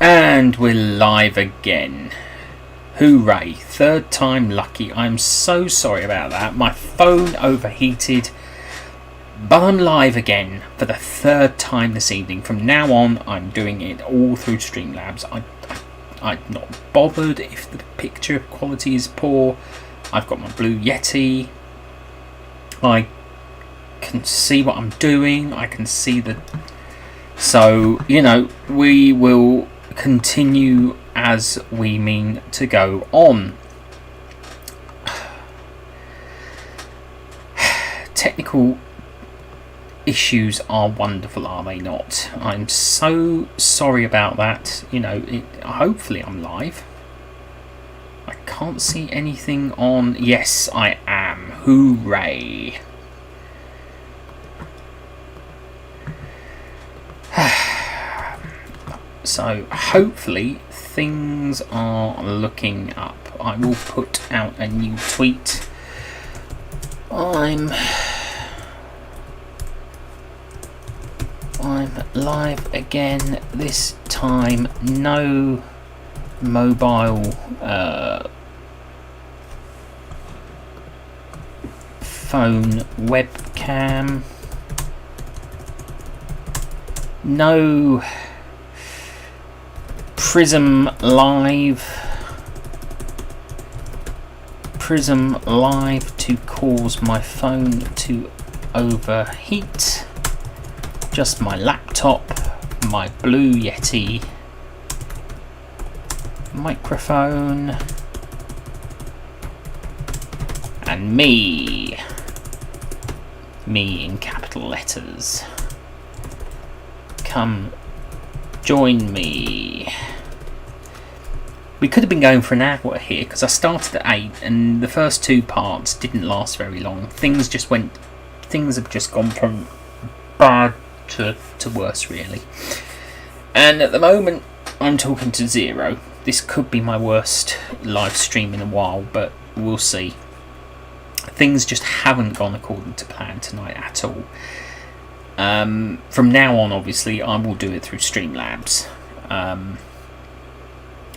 And we're live again. Hooray, third time lucky. I'm so sorry about that. My phone overheated, but I'm live again for the third time this evening. From now on, I'm doing it all through Streamlabs. I'm not bothered if the picture quality is poor. I've got my Blue Yeti. I can see what I'm doing. I can see the... So, you know, we will continue as we mean to go on. Technical issues are wonderful, are they not? I'm so sorry about that. You know, hopefully I'm live. I can't see anything on... Yes, I am. Hooray. So hopefully things are looking up. I will put out a new tweet. I'm live again, this time no mobile phone webcam, no Prism Live to cause my phone to overheat. Just my laptop, my Blue Yeti microphone, and me in capital letters. Come join me. We could have been going for an hour here because I started at 8 and the first two parts didn't last very long. Things have just gone from bad to worse, really. And at the moment I'm talking to zero. This could be my worst live stream in a while, but we'll see. Things just haven't gone according to plan tonight at all. From now on, obviously, I will do it through Streamlabs.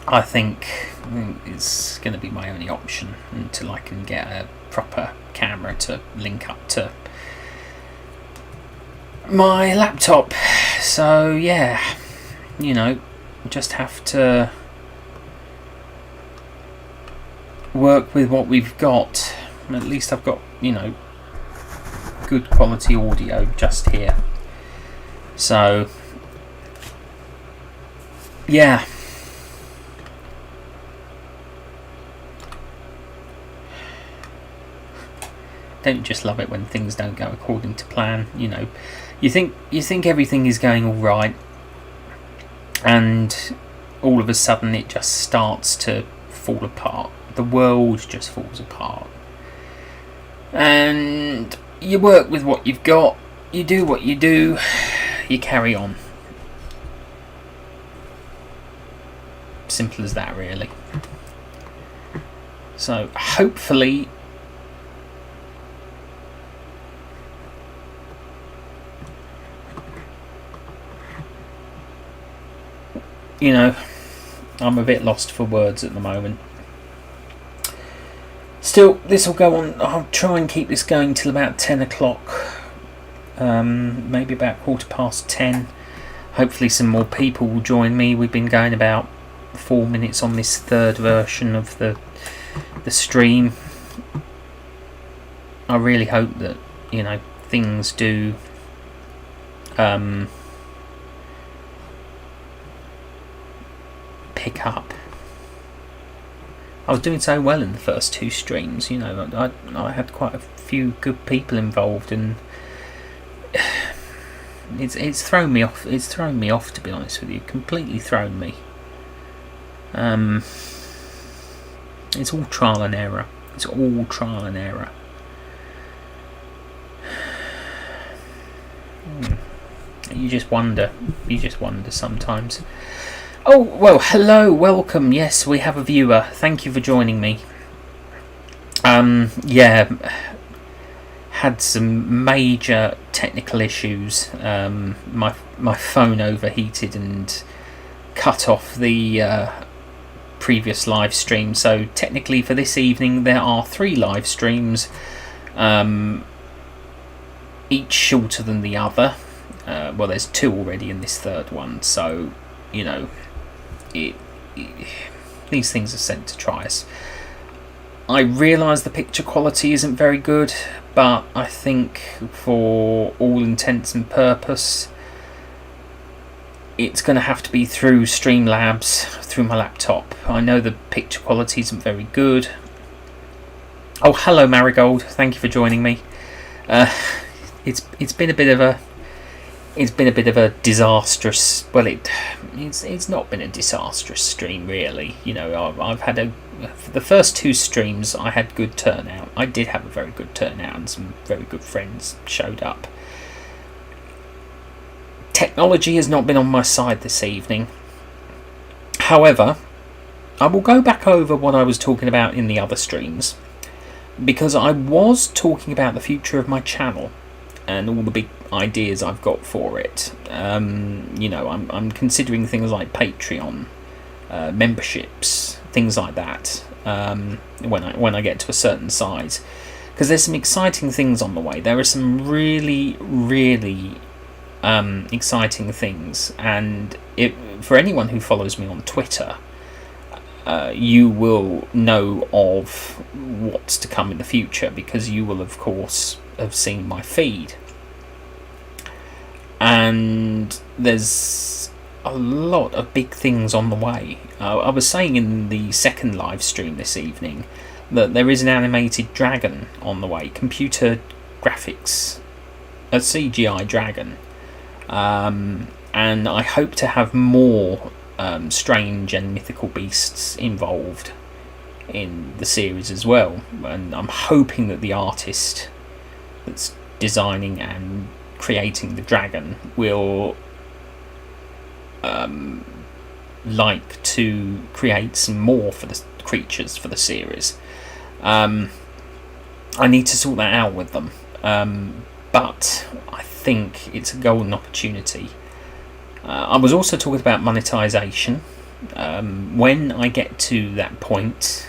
I think it's going to be my only option until I can get a proper camera to link up to my laptop. So yeah, you know, just have to work with what we've got. At least I've got, you know, good quality audio just here. So yeah, don't just love it when things don't go according to plan. You know, you think everything is going all right, and all of a sudden it just starts to fall apart. The world just falls apart, and you work with what you've got. You do what you do. You carry on. Simple as that, really. So hopefully you know, I'm a bit lost for words at the moment. Still, this will go on. I'll try and keep this going till about 10 o'clock. Maybe about 10:15. Hopefully some more people will join me. We've been going about 4 minutes on this third version of the stream. I really hope that, you know, things do pick up. I was doing so well in the first two streams, you know. I had quite a few good people involved, and it's thrown me off. It's thrown me off, to be honest with you. Completely thrown me. It's all trial and error. It's all trial and error. You just wonder. You just wonder sometimes. Oh, well, hello, welcome. Yes, we have a viewer. Thank you for joining me. Yeah, had some major technical issues. My phone overheated and cut off the previous live stream. So technically for this evening there are 3 live streams, each shorter than the other. Well, there's 2 already in this 3rd one, so you know, these things are sent to try us. I realise the picture quality isn't very good, but I think for all intents and purpose it's going to have to be through Streamlabs, through my laptop. I know the picture quality isn't very good. Oh, hello Marigold, thank you for joining me. It's been a bit of a disastrous. Well, it's not been a disastrous stream really. You know, I've had for the first 2 streams I had good turnout. I did have a very good turnout, and some very good friends showed up. Technology has not been on my side this evening. However, I will go back over what I was talking about in the other streams, because I was talking about the future of my channel and all the big ideas I've got for it. You know, I'm considering things like Patreon, memberships, things like that, when I get to a certain size, because there's some exciting things on the way. There are some really exciting things, and for anyone who follows me on Twitter, you will know of what's to come in the future, because you will of course have seen my feed, and there's a lot of big things on the way. I was saying in the 2nd live stream this evening that there is an animated dragon on the way, computer graphics, a CGI dragon, and I hope to have more strange and mythical beasts involved in the series as well, and I'm hoping that the artist that's designing and creating the dragon will like to create some more for the creatures for the series. I need to sort that out with them, but I think it's a golden opportunity. I was also talking about monetization. When I get to that point,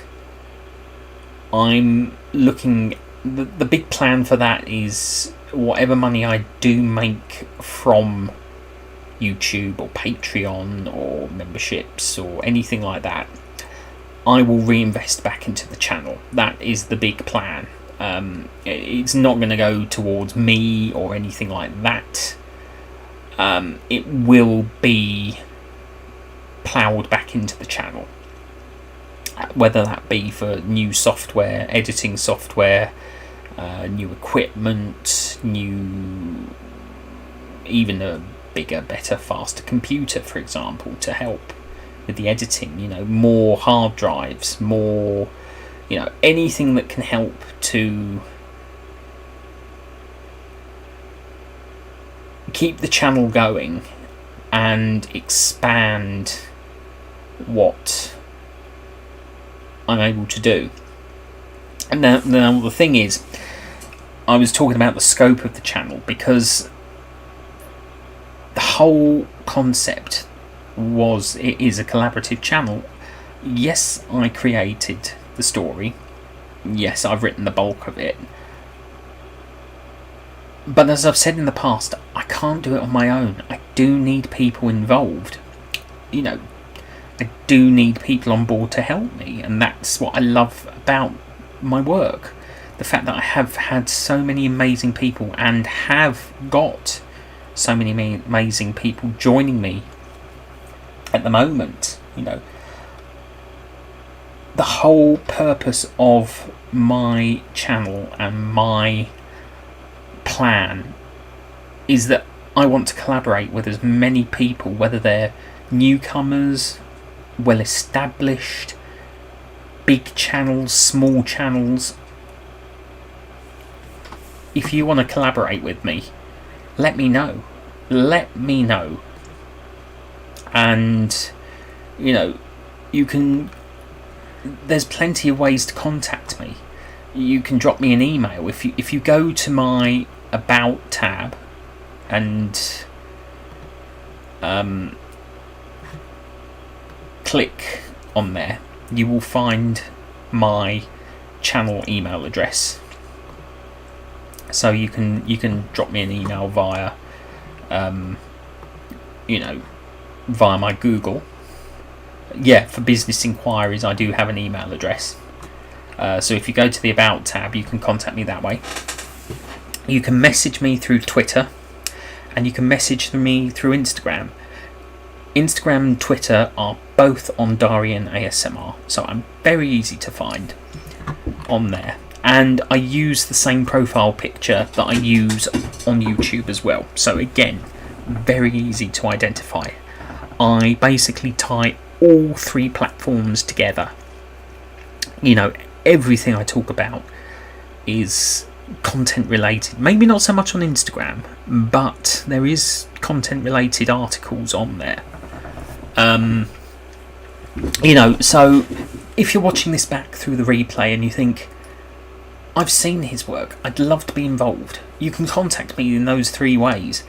I'm looking. The big plan for that is whatever money I do make from YouTube or Patreon or memberships or anything like that, I will reinvest back into the channel. That is the big plan. It's not going to go towards me or anything like that. It will be ploughed back into the channel, whether that be for new software, editing software, new equipment, even a bigger, better, faster computer, for example, to help with the editing. You know, more hard drives, more, you know, anything that can help to keep the channel going and expand what I'm able to do. And now the thing is, I was talking about the scope of the channel, because the whole concept was it is a collaborative channel. Yes, I created the story. Yes, I've written the bulk of it. But as I've said in the past, I can't do it on my own. I do need people involved. You know, I do need people on board to help me, and that's what I love about my work. The fact that I have had so many amazing people and have got so many amazing people joining me at the moment. You know, the whole purpose of my channel and my plan is that I want to collaborate with as many people, whether they're newcomers, well established, big channels, small channels. If you want to collaborate with me, let me know. Let me know. And, you know, you can. There's plenty of ways to contact me. You can drop me an email. If you go to my About tab and click on there, you will find my channel email address. So you can drop me an email via, via my Google. Yeah, for business inquiries, I do have an email address. So if you go to the About tab, you can contact me that way. You can message me through Twitter, and you can message me through Instagram. Instagram and Twitter are both Ondarian ASMR, so I'm very easy to find on there. And I use the same profile picture that I use on YouTube as well. So again, very easy to identify. I basically tie all three platforms together. Everything I talk about is content related. Maybe not so much on Instagram, but there is content related articles on there. So if you're watching this back through the replay and you think, I've seen his work, I'd love to be involved, you can contact me in those three ways.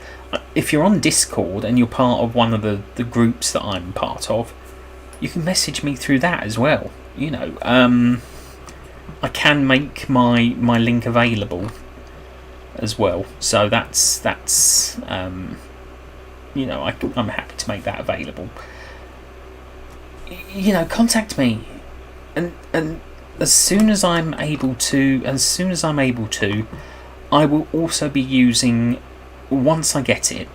If you're on Discord and you're part of one of the groups that I'm part of, you can message me through that as well. I can make my link available as well, so that's I'm happy to make that available. Contact me, and as soon as I'm able to, I will also be using, once I get it,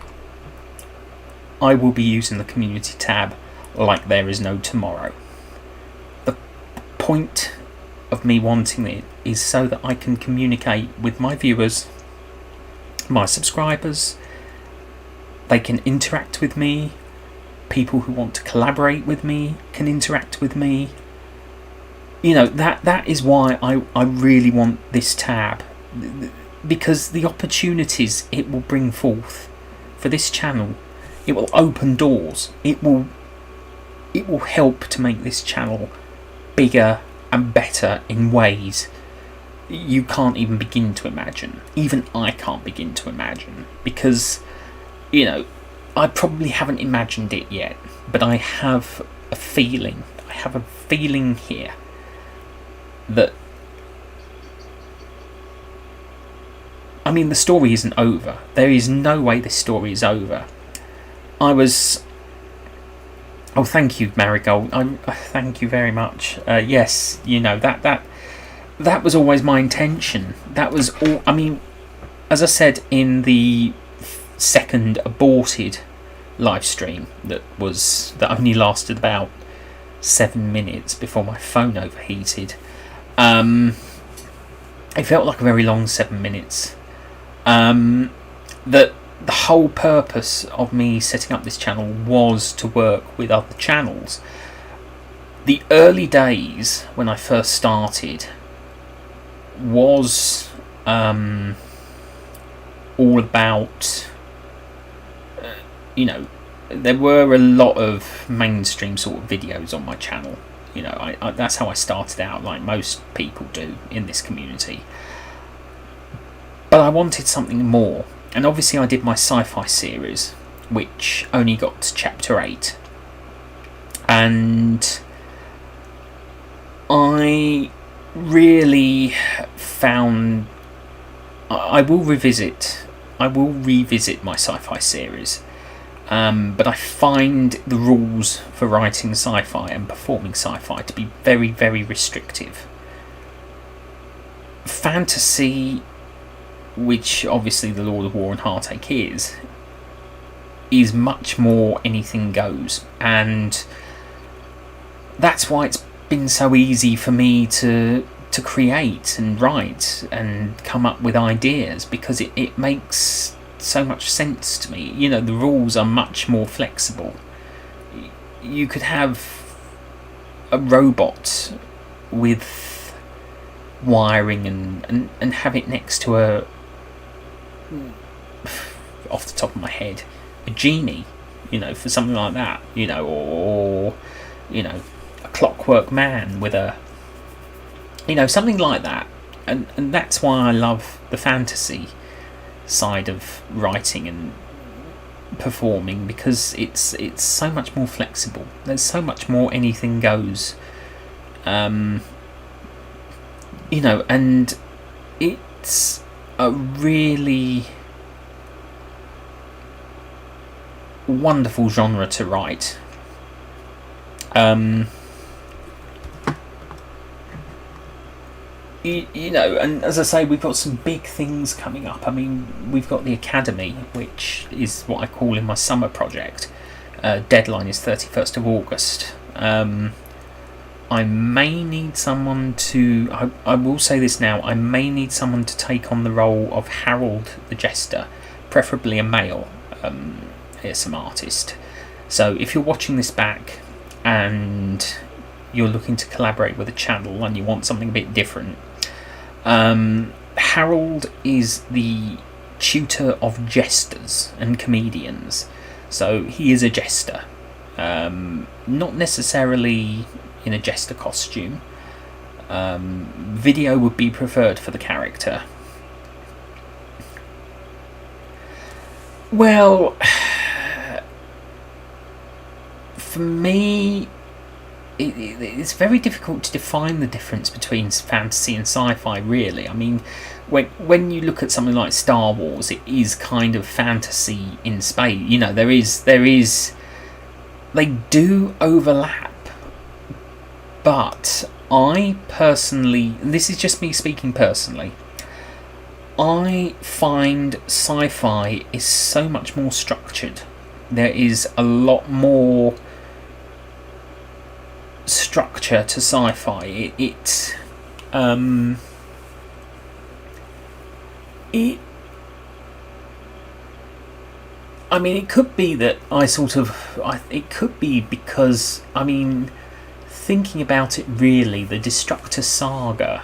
I will be using the community tab like there is no tomorrow. The point of me wanting it is so that I can communicate with my viewers, my subscribers. They can interact with me. People who want to collaborate with me can interact with me. That is why I really want this tab, because the opportunities it will bring forth for this channel, it will open doors. It will help to make this channel bigger and better in ways you can't even begin to imagine. Even I can't begin to imagine, because I probably haven't imagined it yet, but I have a feeling. I have a feeling here that, the story isn't over. There is no way this story is over. Oh, thank you, Marigold. Thank you very much. Yes, that was always my intention. That was all. As I said in the second aborted live stream that only lasted about 7 minutes before my phone overheated. It felt like a very long 7 minutes. That the whole purpose of me setting up this channel was to work with other channels. The early days when I first started was all about, there were a lot of mainstream sort of videos on my channel. That's how I started out, like most people do in this community. But I wanted something more. And obviously I did my sci-fi series, which only got to chapter 8. And I really found... I will revisit my sci-fi series. But I find the rules for writing sci-fi and performing sci-fi to be very, very restrictive. Fantasy, which obviously the Lord of War and Heartache is much more anything goes, and that's why it's been so easy for me to create and write and come up with ideas, because it makes so much sense to me. The rules are much more flexible. You could have a robot with wiring and have it next to a, off the top of my head, a genie, for something like that, or a clockwork man with a, something like that. And that's why I love the fantasy side of writing, and performing, because it's so much more flexible. There's so much more anything goes. And it's a really wonderful genre to write. And as I say, we've got some big things coming up. I mean, we've got the Academy, which is what I call in my summer project. Deadline is 31st of August. I may need someone to... I will say this now. I may need someone to take on the role of Harold the Jester, preferably a male ASM artist. So if you're watching this back and you're looking to collaborate with a channel and you want something a bit different, Harold is the tutor of jesters and comedians. So he is a jester. Not necessarily in a jester costume. Video would be preferred for the character. Well, for me, it's very difficult to define the difference between fantasy and sci-fi, really. I mean, when you look at something like Star Wars, it is kind of fantasy in space. They do overlap, but I personally, this is just me speaking personally, I find sci-fi is so much more structured. There is a lot more structure to sci-fi. I mean, it could be that it could be because, I mean, thinking about it really, the Destructor Saga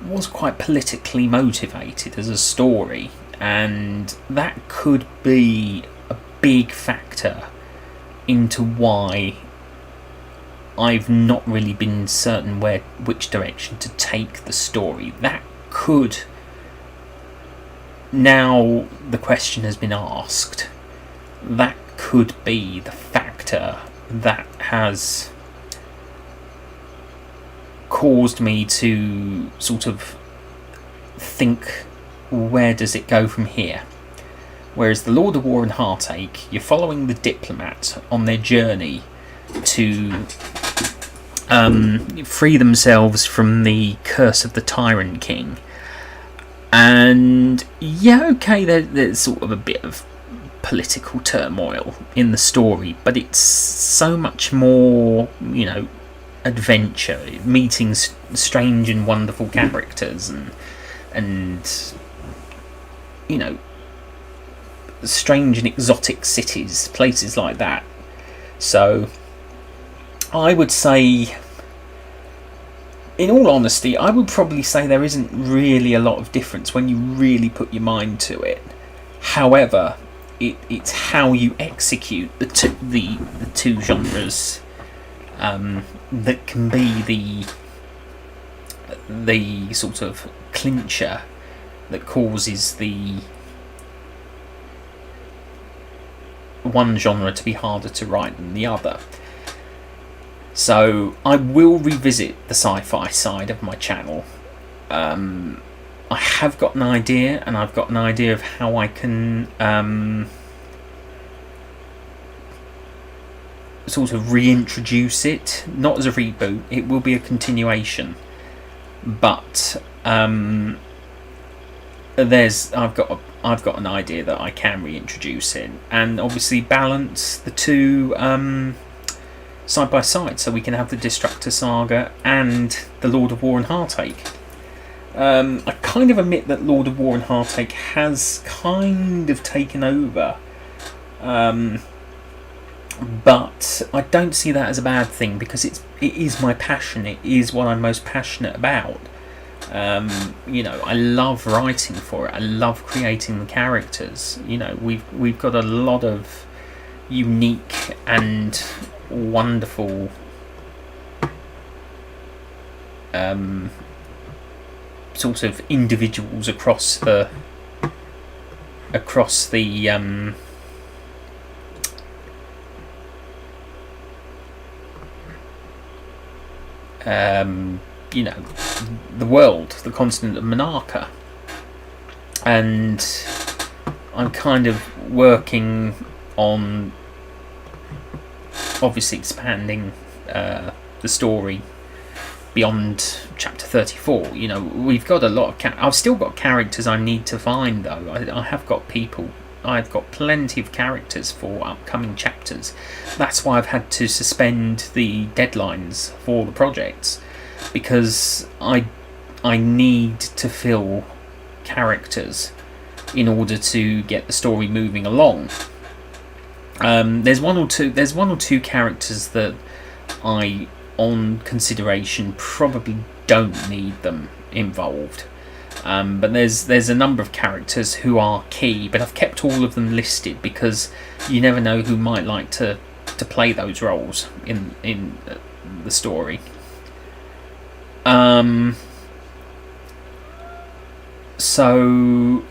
was quite politically motivated as a story, and that could be a big factor into why I've not really been certain which direction to take the story. That could, now the question has been asked, that could be the factor that has caused me to sort of think, where does it go from here? Whereas the Lord of War and Heartache, you're following the diplomat on their journey to free themselves from the curse of the Tyrant King. And yeah, okay, there's sort of a bit of political turmoil in the story, but it's so much more, adventure, meeting strange and wonderful characters, and strange and exotic cities, places like that. So I would say, in all honesty, I would probably say there isn't really a lot of difference when you really put your mind to it. However, it's how you execute the two genres that can be the sort of clincher that causes the one genre to be harder to write than the other. So I will revisit the sci-fi side of my channel. I have got an idea, and I've got an idea of how I can sort of reintroduce it, not as a reboot. It will be a continuation, but I've got an idea that I can reintroduce it, and obviously balance the two side by side, so we can have the Destructor Saga and the Lord of War and Heartache. I kind of admit that Lord of War and Heartache has kind of taken over, but I don't see that as a bad thing, because it is my passion. It is what I'm most passionate about. I love writing for it. I love creating the characters. We've got a lot of unique and wonderful sort of individuals across the across the you know, the world, the continent of Monarcha, and I'm kind of working on obviously expanding the story beyond chapter 34. You know, we've got a lot of I've still got characters I need to find, though. I have got people. I've got plenty of characters for upcoming chapters. That's why I've had to suspend the deadlines for the projects, because I need to fill characters in order to get the story moving along. There's one or two characters that I, on consideration, probably don't need them involved. But there's a number of characters who are key, but I've kept all of them listed because you never know who might like to play those roles in the story. So,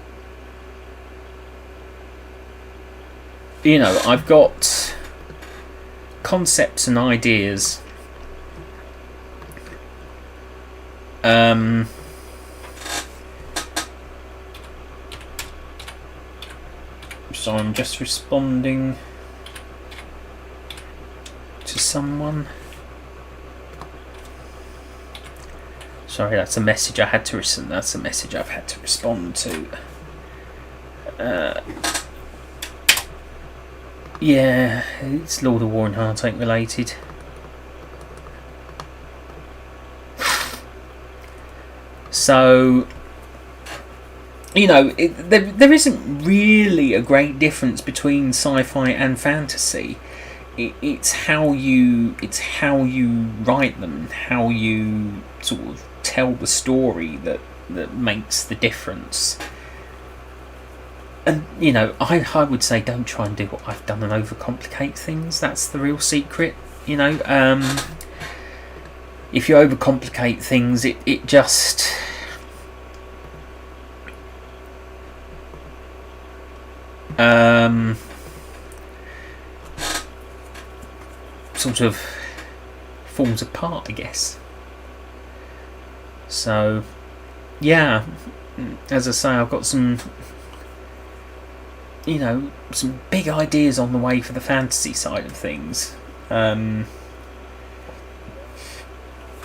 you know, I've got concepts and ideas. So I'm just responding to someone. Sorry, that's a message I had to That's a message I've had to respond to. Yeah, it's Lord of War and Heartache related. So, you know, there isn't really a great difference between sci-fi and fantasy. It's how you write them, how you sort of tell the story that makes the difference. And, you know, I would say don't try and do what I've done and overcomplicate things. That's the real secret, you know. If you overcomplicate things, it just... sort of falls apart, I guess. So, yeah, as I say, I've got some, you know, some big ideas on the way for the fantasy side of things.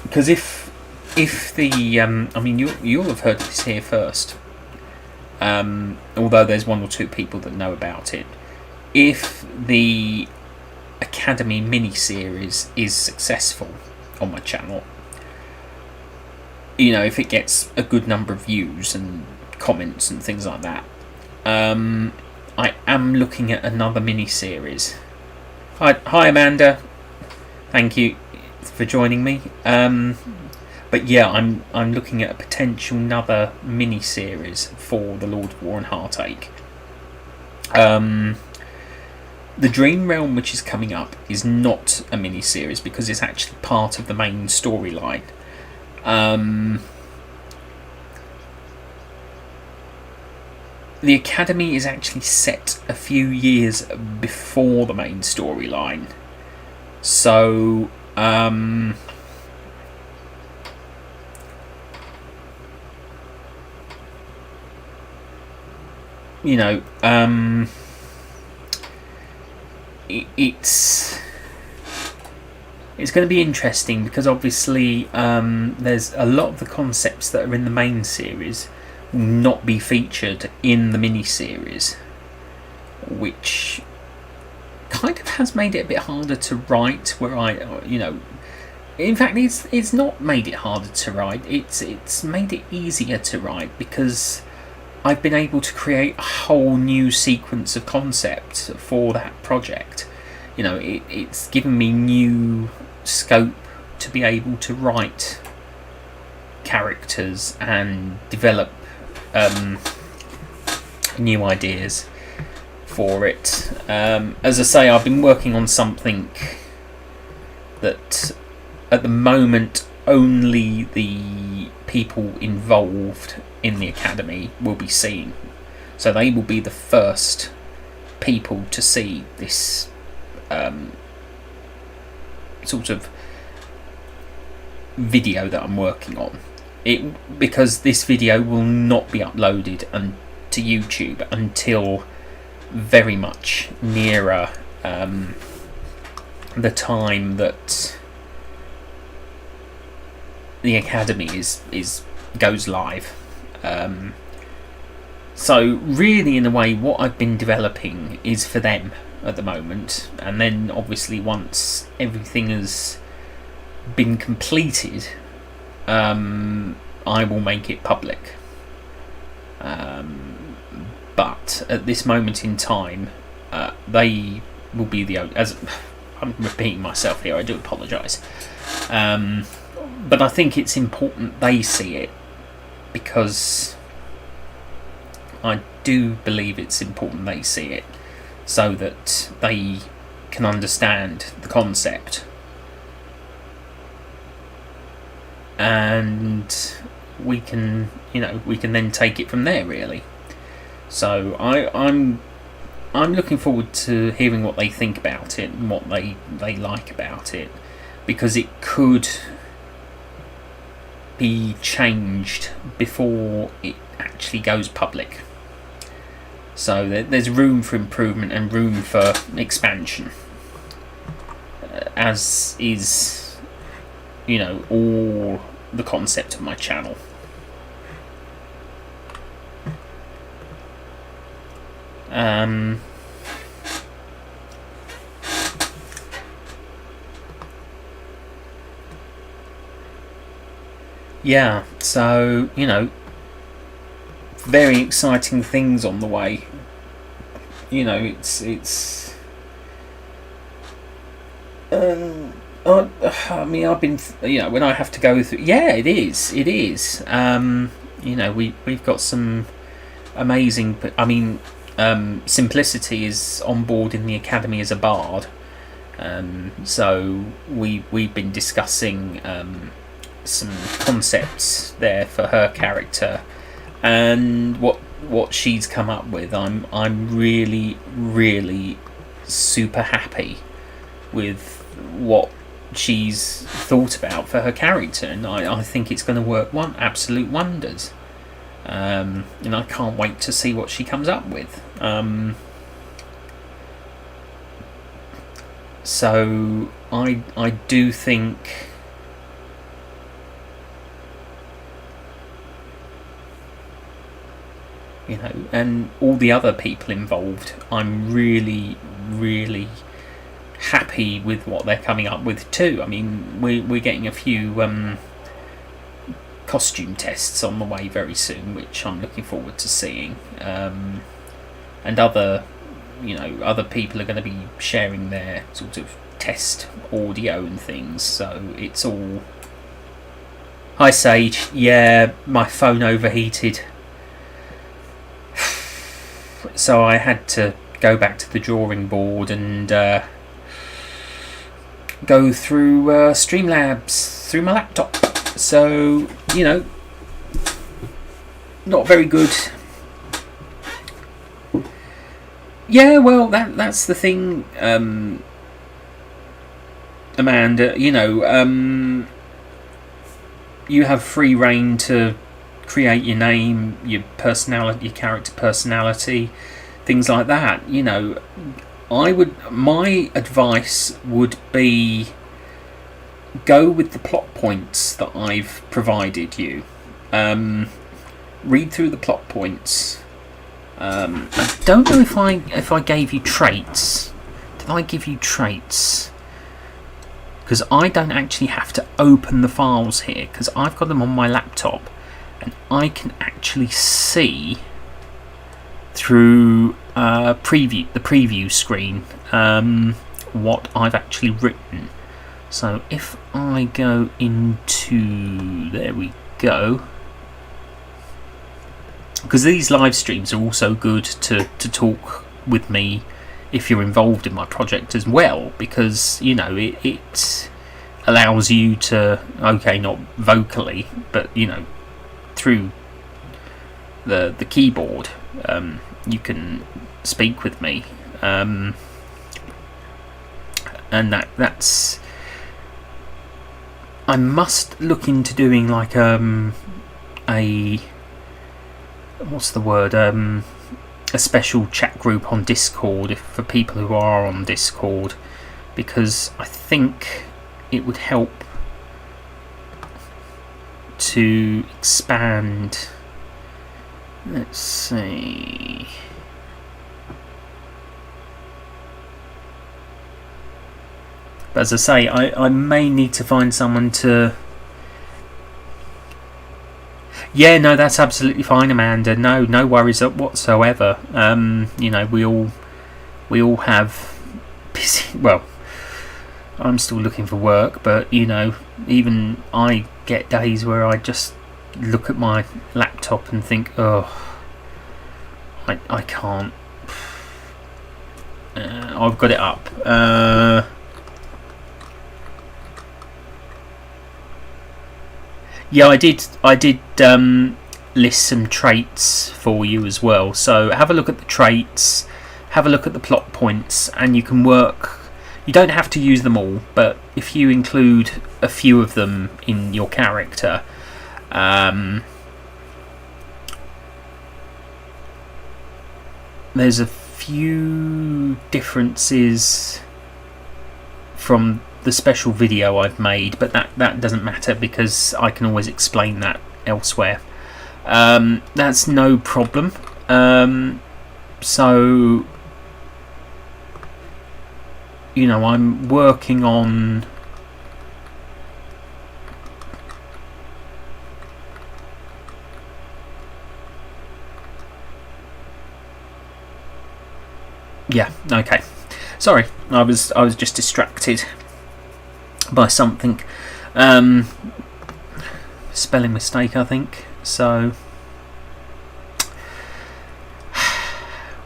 Because if the I mean, you'll have heard this here first. Although there's one or two people that know about it. If the Academy mini-series is successful on my channel, you know, if it gets a good number of views and comments and things like that, I am looking at another mini-series. Hi Amanda, thank you for joining me. But yeah, I'm looking at a potential another mini-series for the Lord of War and Heartache. The Dream Realm, which is coming up, is not a mini-series because it's actually part of the main storyline. The Academy is actually set a few years before the main storyline. So, you know, it's going to be interesting because obviously there's a lot of the concepts that are in the main series will not be featured in the mini-series, which kind of has made it a bit harder to write. In fact, it's not made it harder to write. It's made it easier to write because I've been able to create a whole new sequence of concept for that project. You know, it's given me new scope to be able to write characters and develop new ideas for it. As I say, I've been working on something that at the moment only the people involved in the Academy will be seeing. So they will be the first people to see this sort of video that I'm working on. Because this video will not be uploaded to YouTube until very much nearer the time that the Academy goes live. So really, in a way, what I've been developing is for them at the moment, and then obviously once everything has been completed, I will make it public. But at this moment in time, they will be as I'm repeating myself here, I do apologise. But I think it's important they see it, because I do believe it's important they see it, so that they can understand the concept, and we can then take it from there, really. So I'm looking forward to hearing what they think about it and what they like about it, because it could be changed before it actually goes public. So there's room for improvement and room for expansion, as is, all the concept of my channel. Yeah, so, very exciting things on the way. It's I mean, I've been, when I have to go through, it is. We've got some amazing, Simplicity is on board in the Academy as a bard, so we've been discussing some concepts there for her character, and what she's come up with. I'm really, really super happy with what she's thought about for her character, and I think it's going to work absolute wonders. And I can't wait to see what she comes up with. So I do think and all the other people involved, I'm really, really happy with what they're coming up with too. I mean, we're getting a few costume tests on the way very soon, which I'm looking forward to seeing, and other people are going to be sharing their sort of test audio and things, so it's all... Hi Sage, yeah, my phone overheated, so I had to go back to the drawing board and go through Streamlabs through my laptop. So, not very good. Yeah, well, that's the thing, Amanda. You have free reign to create your name, your personality, your character personality, things like that. My advice would be, go with the plot points that I've provided you. Read through the plot points. I don't know if I gave you traits. Did I give you traits? Because I don't actually have to open the files here, because I've got them on my laptop, and I can actually see through the preview screen what I've actually written. So if I go into, there we go, because these live streams are also good to talk with me if you're involved in my project as well, because it allows you to, okay, not vocally, but through the keyboard, you can speak with me, and that's. I must look into doing like a what's the word, a special chat group on Discord for people who are on Discord, because I think it would help to expand. Let's see. But as I say, I may need to find someone to. Yeah, no, that's absolutely fine, Amanda. No worries whatsoever. You know, we all have busy. Well, I'm still looking for work, but you know, even I get days where I just look at my laptop and think, oh, I can't. I've got it up. Yeah, I did list some traits for you as well. So have a look at the traits, have a look at the plot points, and you can work. You don't have to use them all, but if you include a few of them in your character, there's a few differences from the special video I've made, but that doesn't matter because I can always explain that elsewhere. That's no problem. So, you know, I'm working on yeah, okay. Sorry, I was just distracted by something. Spelling mistake, I think. So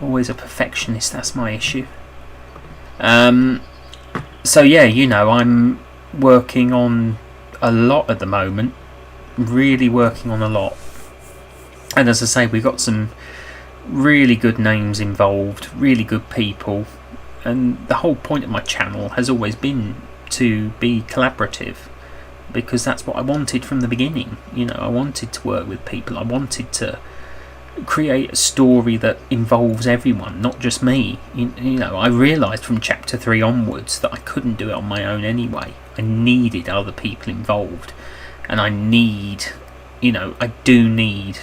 always a perfectionist, that's my issue. So yeah, you know, I'm working on a lot at the moment, really working on a lot, and as I say, we've got some really good names involved, really good people, and the whole point of my channel has always been to be collaborative, because that's what I wanted from the beginning. You know, I wanted to work with people, I wanted to create a story that involves everyone, not just me. You know, I realised from chapter 3 onwards that I couldn't do it on my own anyway. I needed other people involved, and I do need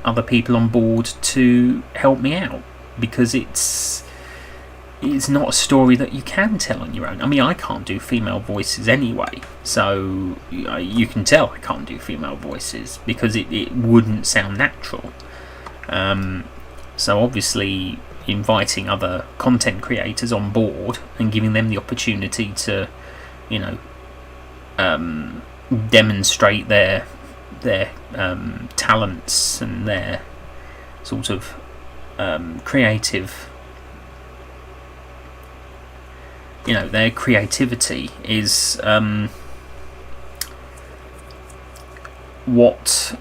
other people on board to help me out, because it's not a story that you can tell on your own. I mean, I can't do female voices anyway, so you can tell I can't do female voices because it wouldn't sound natural. So obviously inviting other content creators on board and giving them the opportunity to, you know, demonstrate their talents and their sort of creative, you know, their creativity is what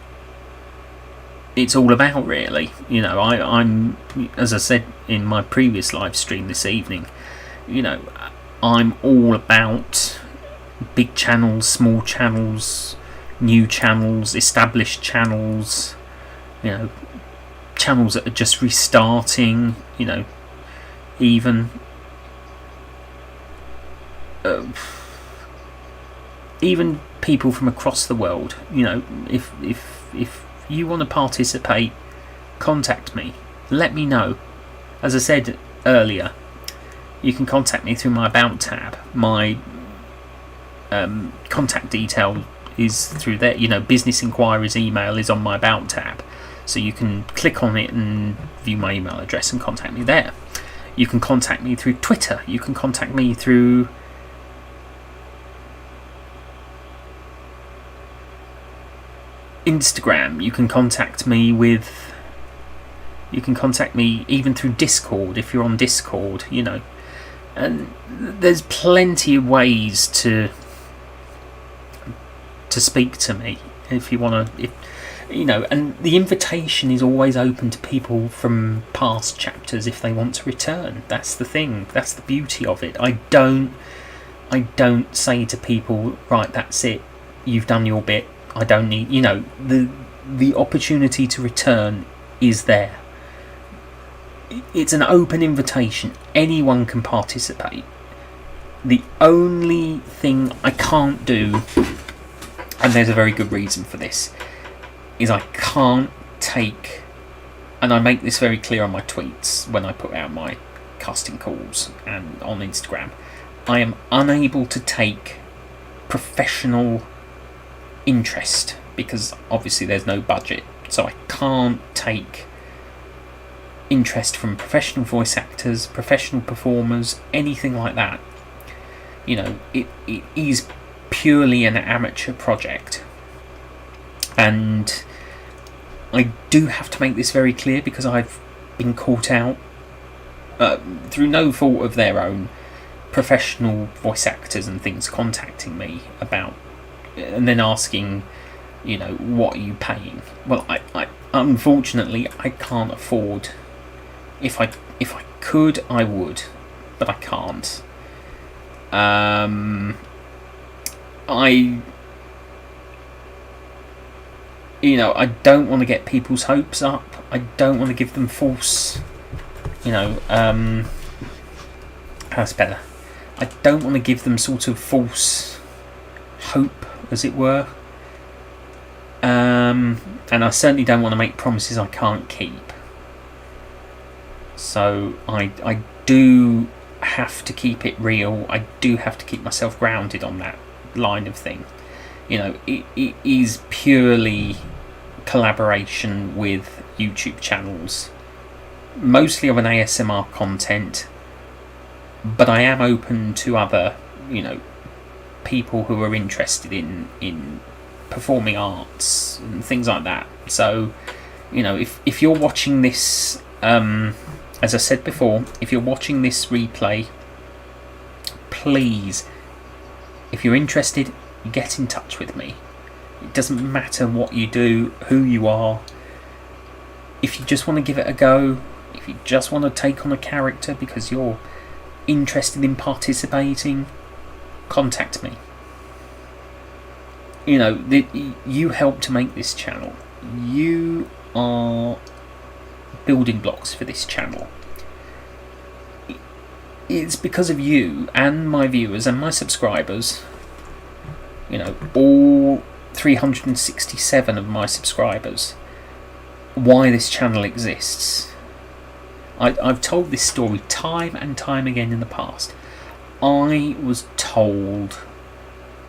it's all about, really. You know, I'm, as I said in my previous live stream this evening, you know, I'm all about big channels, small channels, new channels, established channels, you know, channels that are just restarting, you know, even people from across the world. You know, if you want to participate, contact me, let me know. As I said earlier, you can contact me through my About tab. My contact detail is through there. You know, business inquiries email is on my About tab, so you can click on it and view my email address and contact me there. You can contact me through Twitter, you can contact me through Instagram, you can contact me even through Discord if you're on Discord, you know. And there's plenty of ways to speak to me if you want to. and the invitation is always open to people from past chapters if they want to return. That's the thing. That's the beauty of it. I don't say to people, right, that's it, you've done your bit, I don't need, the opportunity to return is there. It's an open invitation. Anyone can participate. The only thing I can't do, and there's a very good reason for this, is I can't take, and I make this very clear on my tweets when I put out my casting calls and on Instagram, I am unable to take professional interest because obviously there's no budget, so I can't take interest from professional voice actors, professional performers, anything like that. It is purely an amateur project, and I do have to make this very clear because I've been caught out through no fault of their own, professional voice actors and things contacting me about, and then asking, what are you paying? Well, I unfortunately I can't afford. If I could, I would, but I can't. I don't want to get people's hopes up. I don't want to give them false, how's better? I don't want to give them sort of false hope, as it were. And I certainly don't want to make promises I can't keep. So I do have to keep it real. I do have to keep myself grounded on that line of thing. It is purely collaboration with YouTube channels, mostly of an ASMR content, but I am open to other, people who are interested in performing arts and things like that. So, if you're watching this, as I said before, if you're watching this replay, please, if you're interested, get in touch with me. It doesn't matter what you do, who you are. If you just want to give it a go, if you just want to take on a character because you're interested in participating, contact me. You help to make this channel. You are building blocks for this channel. It's because of you and my viewers and my subscribers, all 367 of my subscribers, why this channel exists. I've told this story time and time again in the past. I was told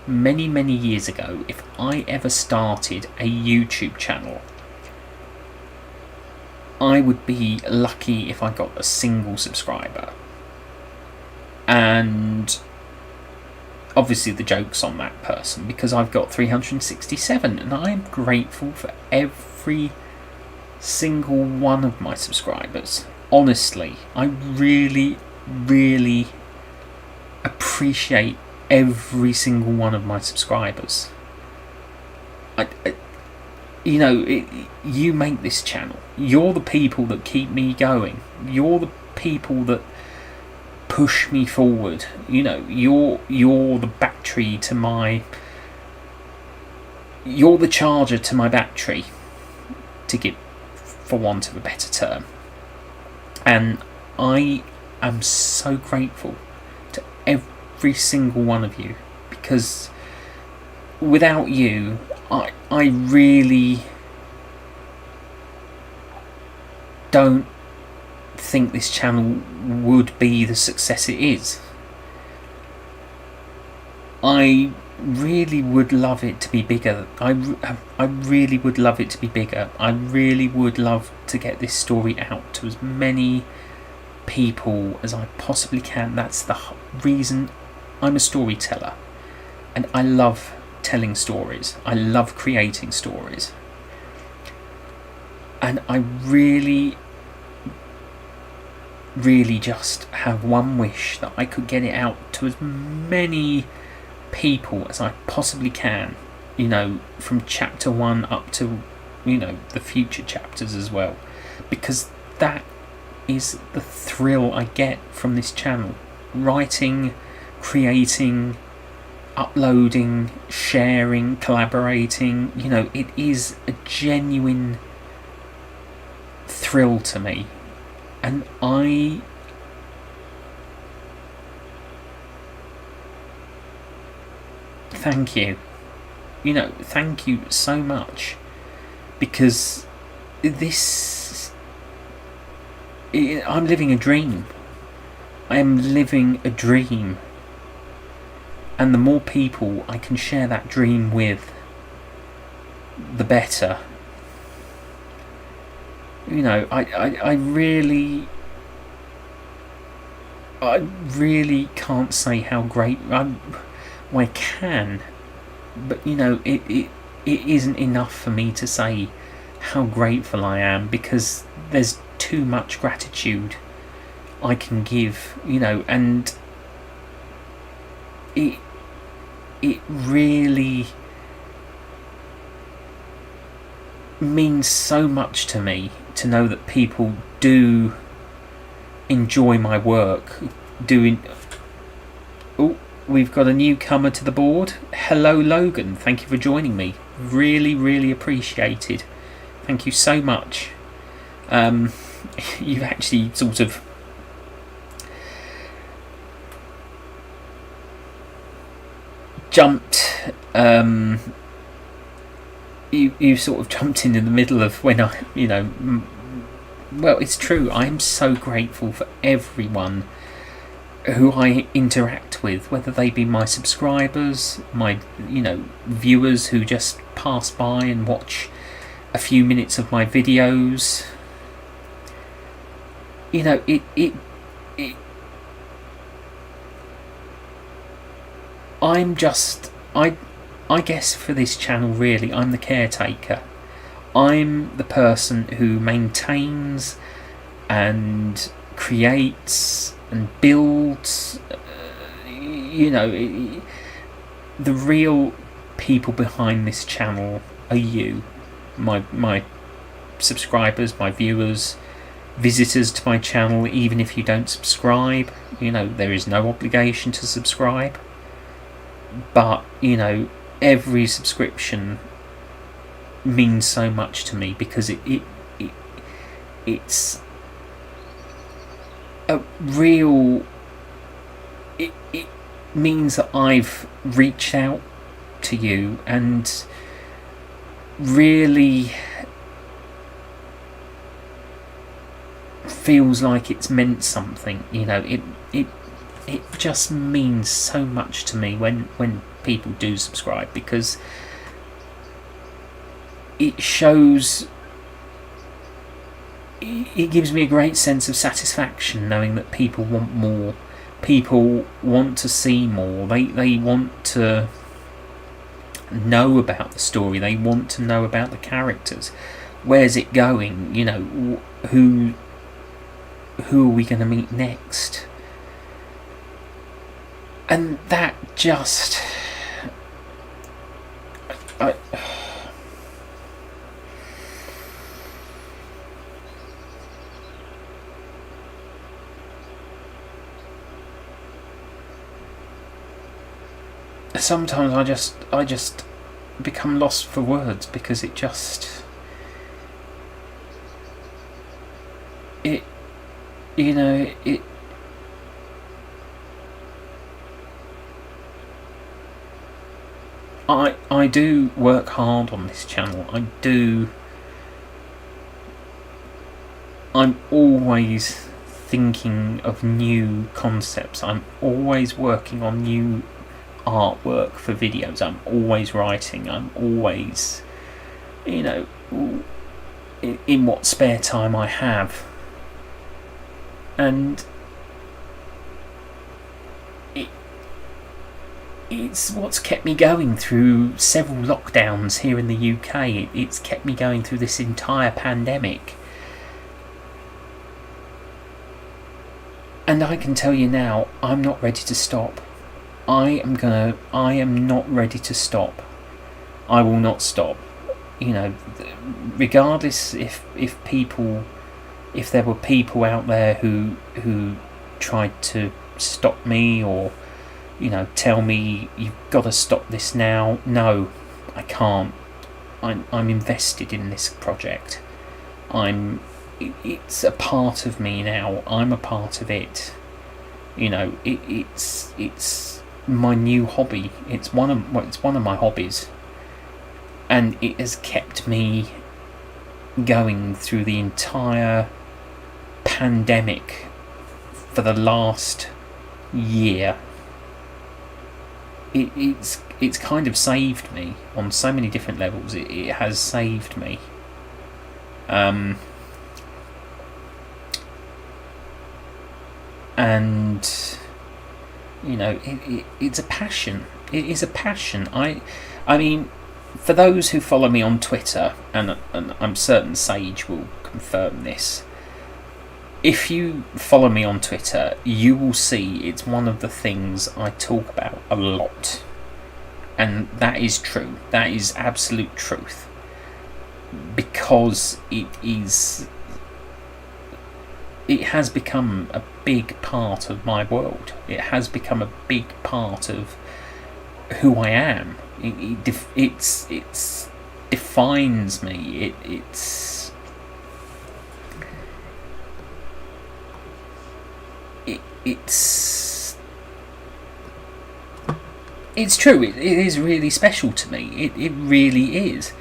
many, many years ago, if I ever started a YouTube channel, I would be lucky if I got a single subscriber. And obviously the joke's on that person because I've got 367, and I'm grateful for every single one of my subscribers. Honestly, I really, really appreciate every single one of my subscribers. You make this channel. You're the people that keep me going. You're the people that push me forward. You're the battery to my. You're the charger to my battery, to give, for want of a better term. And I am so grateful to every single one of you, because without you, I really don't think this channel would be the success it is. I really would love it to be bigger. I really would love it to be bigger. I really would love to get this story out to as many people as I possibly can. That's the reason I'm a storyteller, and I love telling stories. I love creating stories, and I really just have one wish, that I could get it out to as many people as I possibly can, from chapter 1 up to the future chapters as well, because that is the thrill I get from this channel. Writing, creating, uploading, sharing, collaborating, it is a genuine thrill to me. And I thank you. Thank you so much, because I'm living a dream. I am living a dream. And the more people I can share that dream with, the better. I really can't say how great I can, but it isn't enough for me to say how grateful I am, because there's too much gratitude I can give, and it really means so much to me to know that people do enjoy my work. We've got a newcomer to the board. Hello, Logan. Thank you for joining me. Really, really appreciated. Thank you so much. You've actually sort of jumped. You sort of jumped in the middle of when I, well, it's true. I'm so grateful for everyone who I interact with, whether they be my subscribers, my viewers who just pass by and watch a few minutes of my videos. I guess for this channel, really, I'm the caretaker. I'm the person who maintains and creates and builds. The real people behind this channel are you, my subscribers, my viewers, visitors to my channel. Even if you don't subscribe, there is no obligation to subscribe. But every subscription means so much to me, because it's a real. It means that I've reached out to you and really feels like it's meant something. It just means so much to me when people do subscribe, because it shows, it gives me a great sense of satisfaction knowing that people want more, people want to see more, they want to know about the story, they want to know about the characters, where's it going, who are we going to meet next. And that just, sometimes I just become lost for words, because it just, it I do work hard on this channel. I'm always thinking of new concepts. I'm always working on new artwork for videos. I'm always writing. I'm always, in what spare time I have. And it's what's kept me going through several lockdowns here in the UK. It's kept me going through this entire pandemic. And I can tell you now, I'm not ready to stop. I am not ready to stop. I will not stop. you know, regardless if there were people out there who tried to stop me, or, you know, tell me you've got to stop this now. No, I can't. I'm invested in this project. It's a part of me now. I'm a part of it. You know, it's my new hobby. It's one of my hobbies, and it has kept me going through the entire pandemic for the last year. It's kind of saved me on so many different levels. It has saved me. And you know, it's a passion. It is a passion. I mean, for those who follow me on Twitter, and I'm certain Sage will confirm this, if you follow me on Twitter, you will see it's one of the things I talk about a lot. And that is true. That is absolute truth. Because it has become a big part of my world. It has become a big part of who I am. It defines me. It's true. It is really special to me. It really is.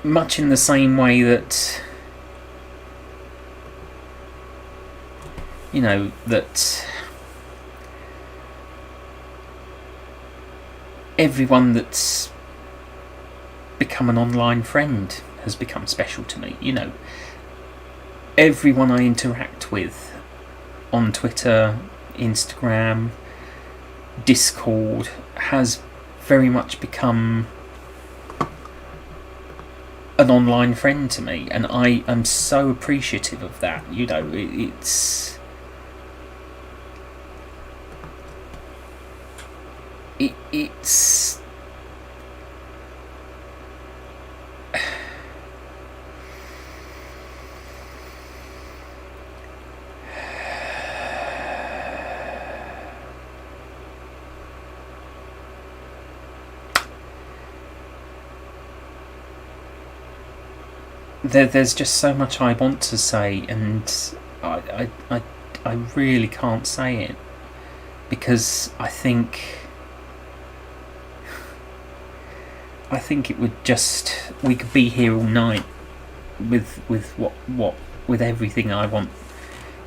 Much in the same way that, you know, that everyone that's become an online friend has become special to me. You know, everyone I interact with on Twitter, Instagram, Discord has very much become an online friend to me, and I am so appreciative of that. You know, it's there's just so much I want to say, and I really can't say it, because I think it would just, we could be here all night with everything I want,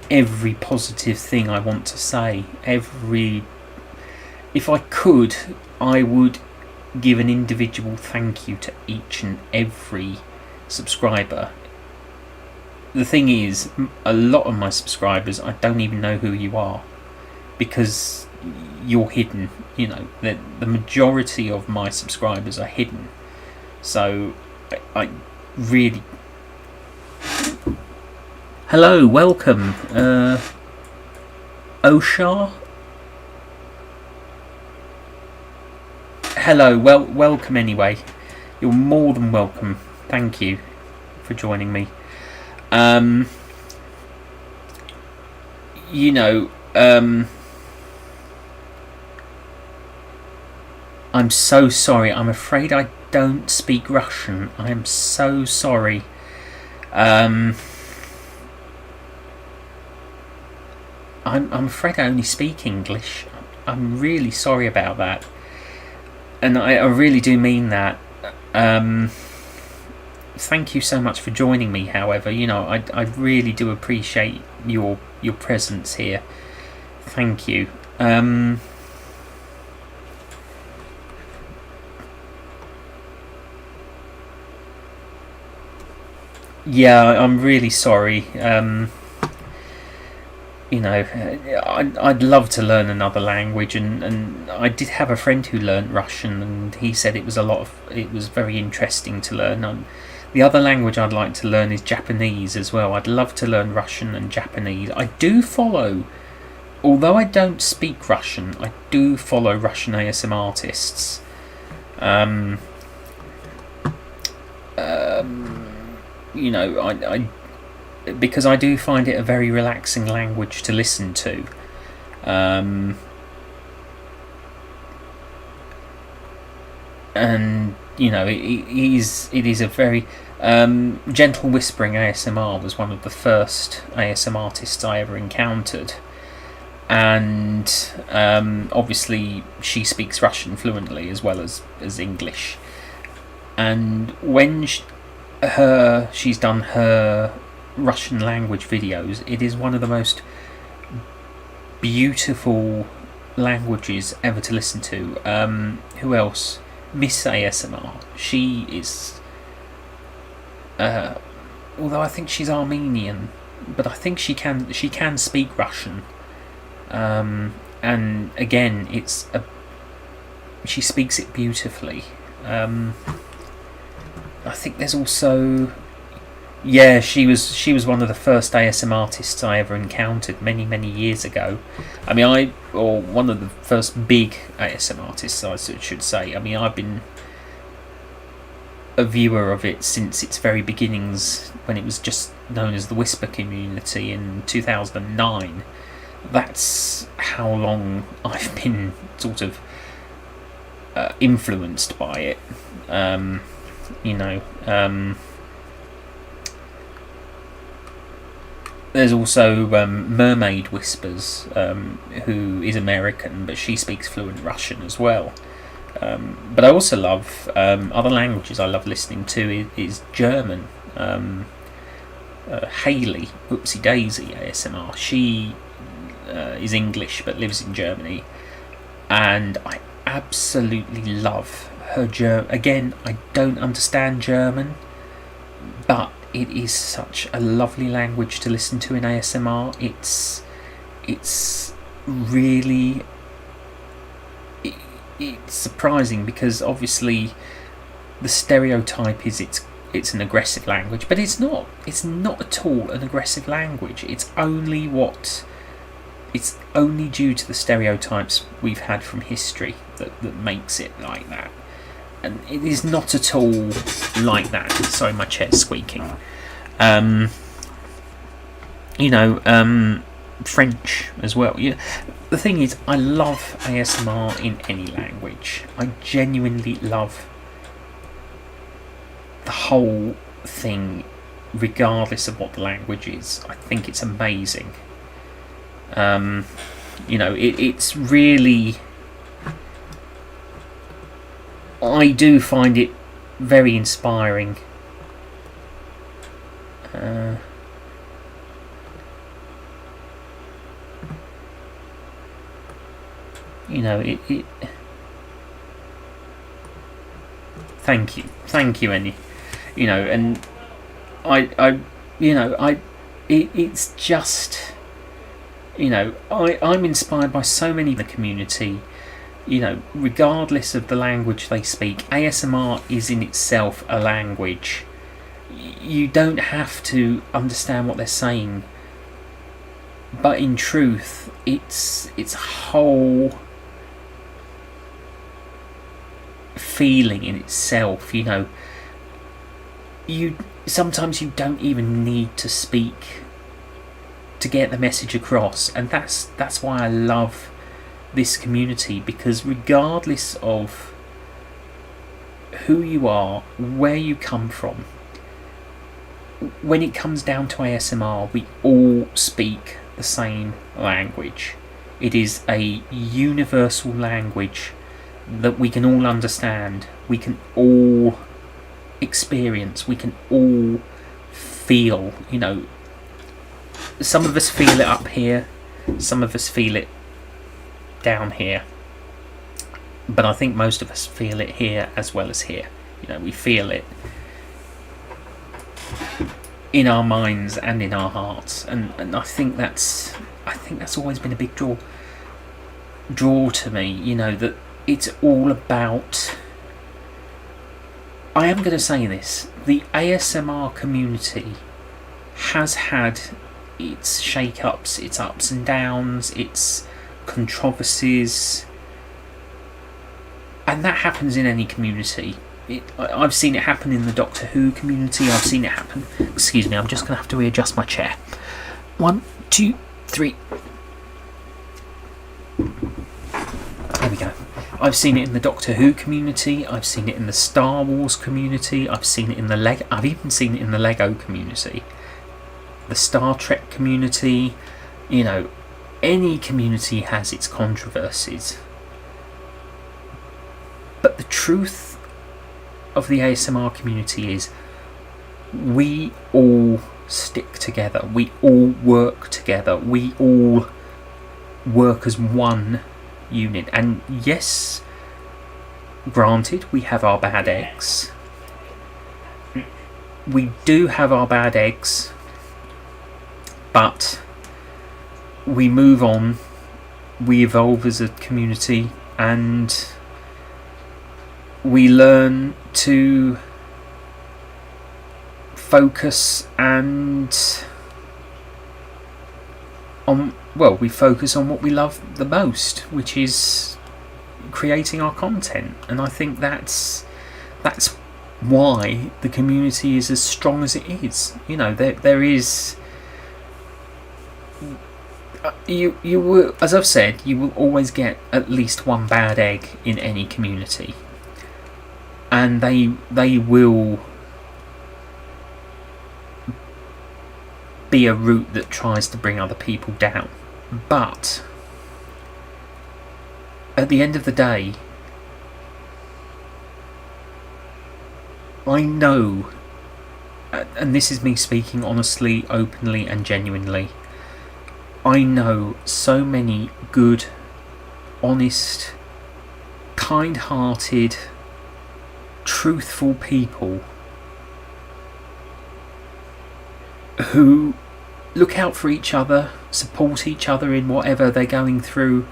every positive thing I want to say, if I could, I would give an individual thank you to each and every subscriber. The thing is, a lot of my subscribers, I don't even know who you are, because you're hidden. You know, the majority of my subscribers are hidden. So I really... Hello, welcome, Oshar. Hello, welcome anyway. You're more than welcome. Thank you for joining me. You know, I'm so sorry. I'm afraid I don't speak Russian. I am so sorry. I'm afraid I only speak English. I'm really sorry about that. And I really do mean that. Thank you so much for joining me, however. You know, I really do appreciate your presence here. Thank you. Yeah, I'm really sorry. You know, I'd love to learn another language, and I did have a friend who learnt Russian, and he said it was very interesting to learn. The other language I'd like to learn is Japanese as well. I'd love to learn Russian and Japanese. I do follow, although I don't speak Russian, I do follow Russian ASM artists. you know, because I do find it a very relaxing language to listen to. And you know, it is a very gentle whispering ASMR was one of the first ASMR artists I ever encountered, and obviously she speaks Russian fluently as well as English. And when she's done her Russian language videos, it is one of the most beautiful languages ever to listen to. Who else? Miss ASMR. She is, although I think she's Armenian, but I think she can speak Russian. And again, she speaks it beautifully. I think there's also, yeah, she was one of the first ASMR artists I ever encountered many years ago. I mean, or one of the first big ASMR artists, I should say. I mean, I've been a viewer of it since its very beginnings, when it was just known as the Whisper Community in 2009. That's how long I've been sort of influenced by it. You know, there's also Mermaid Whispers, who is American, but she speaks fluent Russian as well. But I also love other languages. I love listening to is German. Haley, Oopsie Daisy ASMR. She is English but lives in Germany, and I absolutely love her German. Again, I don't understand German, but it is such a lovely language to listen to in ASMR. It's really it's surprising, because obviously the stereotype is it's an aggressive language, but it's not at all an aggressive language. It's only due to the stereotypes we've had from history that makes it like that. And it is not at all like that. Sorry, my chair's squeaking. You know, French as well. You know, the thing is, I love ASMR in any language. I genuinely love the whole thing, regardless of what the language is. I think it's amazing. You know, it's really, I do find it very inspiring. You know, it thank you, Annie. You know, and it's just, you know, I'm inspired by so many in the community. You know, regardless of the language they speak, ASMR is in itself a language. You don't have to understand what they're saying, but in truth, it's a whole feeling in itself. You know, sometimes you don't even need to speak to get the message across, and that's why I love this community, because regardless of who you are, where you come from, when it comes down to ASMR, we all speak the same language. It is a universal language that we can all understand, we can all experience, we can all feel. You know, some of us feel it up here, some of us feel it down here, but I think most of us feel it here as well as here. You know, we feel it in our minds and in our hearts, and I think that's always been a big draw to me. You know, that it's all about, I am going to say this, the ASMR community has had its shake-ups, its ups and downs, its controversies, and that happens in any community. I've seen it happen in the Doctor Who community. I've seen it happen. Excuse me, I'm just going to have to readjust my chair. 1, 2, 3. There we go. I've seen it in the Doctor Who community. I've seen it in the Star Wars community. I've seen it in the Lego. I've even seen it in the Lego community, the Star Trek community. You know, any community has its controversies. But the truth of the ASMR community is we all stick together. We all work together. We all work as one unit. And yes, granted, we have our bad eggs. We do have our bad eggs, but we move on, we evolve as a community, and we learn to focus we focus on what we love the most, which is creating our content. And I think that's why the community is as strong as it is. You know, there is, you will, as I've said, you will always get at least one bad egg in any community, and they will be a route that tries to bring other people down. But at the end of the day, I know, and this is me speaking honestly, openly and genuinely, I know so many good, honest, kind-hearted, truthful people who look out for each other, support each other in whatever they're going through,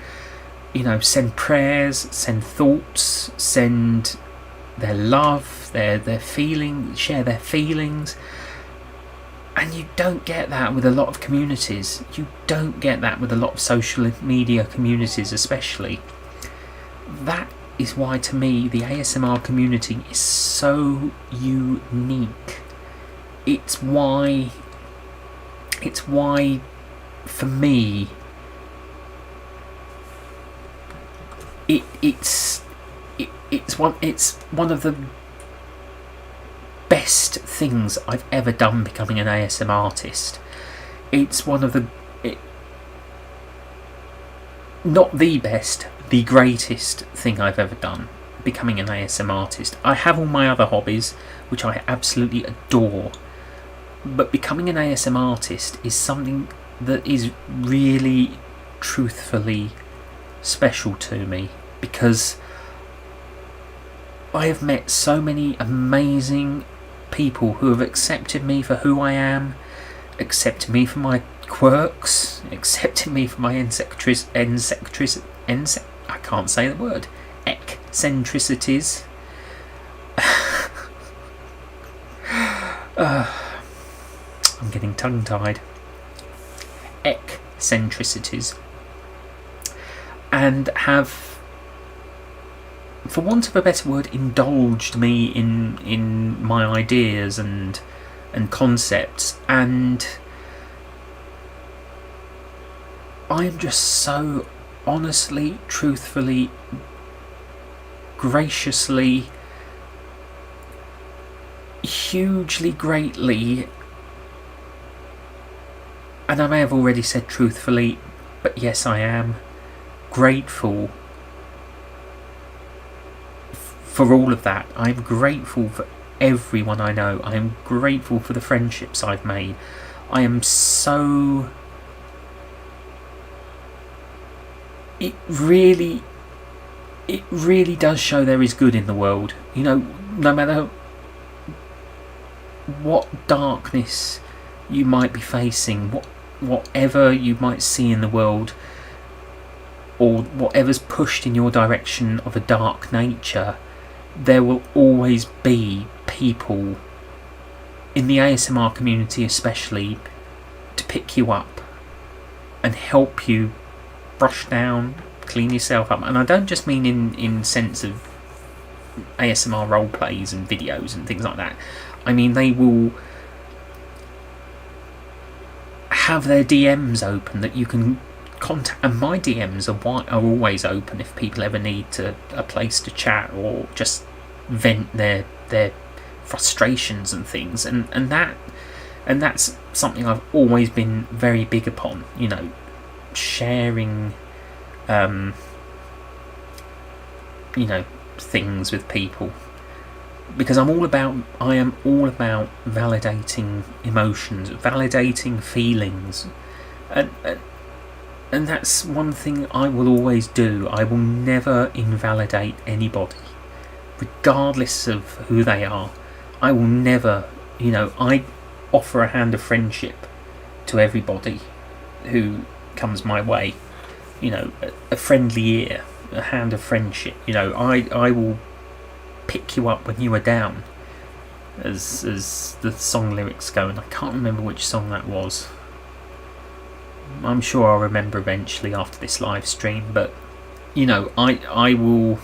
you know, send prayers, send thoughts, send their love, their feeling, share their feelings. And you don't get that with a lot of communities. You don't get that with a lot of social media communities especially. That is why, to me, the ASMR community is so unique. It's why for me it's one of the best things I've ever done becoming an ASMR artist. It's one of the, not the best, the greatest thing I've ever done, becoming an ASMR artist. I have all my other hobbies, which I absolutely adore, but becoming an ASMR artist is something that is really, truthfully special to me, because I have met so many amazing people who have accepted me for who I am, accepted me for my quirks, accepted me for my I can't say the word, eccentricities. I'm getting tongue-tied. Eccentricities. And have, for want of a better word, indulged me in my ideas and concepts, and I am just so honestly, truthfully, graciously, hugely, greatly, and I may have already said truthfully, but yes, I am grateful for all of that. I'm grateful for everyone I know. I am grateful for the friendships I've made. I am so... It really does show there is good in the world. You know, no matter what darkness you might be facing, whatever you might see in the world, or whatever's pushed in your direction of a dark nature, there will always be people in the ASMR community especially to pick you up and help you brush down, clean yourself up. And I don't just mean in sense of ASMR role plays and videos and things like that. I mean, they will have their DMs open that you can contact, and my DMs are always open if people ever need a place to chat or just vent their frustrations and things, and that's something I've always been very big upon, you know, sharing you know, things with people, because I am all about validating emotions, validating feelings, and that's one thing I will always do. I will never invalidate anybody, regardless of who they are. I will never, you know, I offer a hand of friendship to everybody who comes my way. You know, a friendly ear, a hand of friendship. You know, I will pick you up when you are down, as the song lyrics go, and I can't remember which song that was. I'm sure I'll remember eventually after this live stream, but you know, I will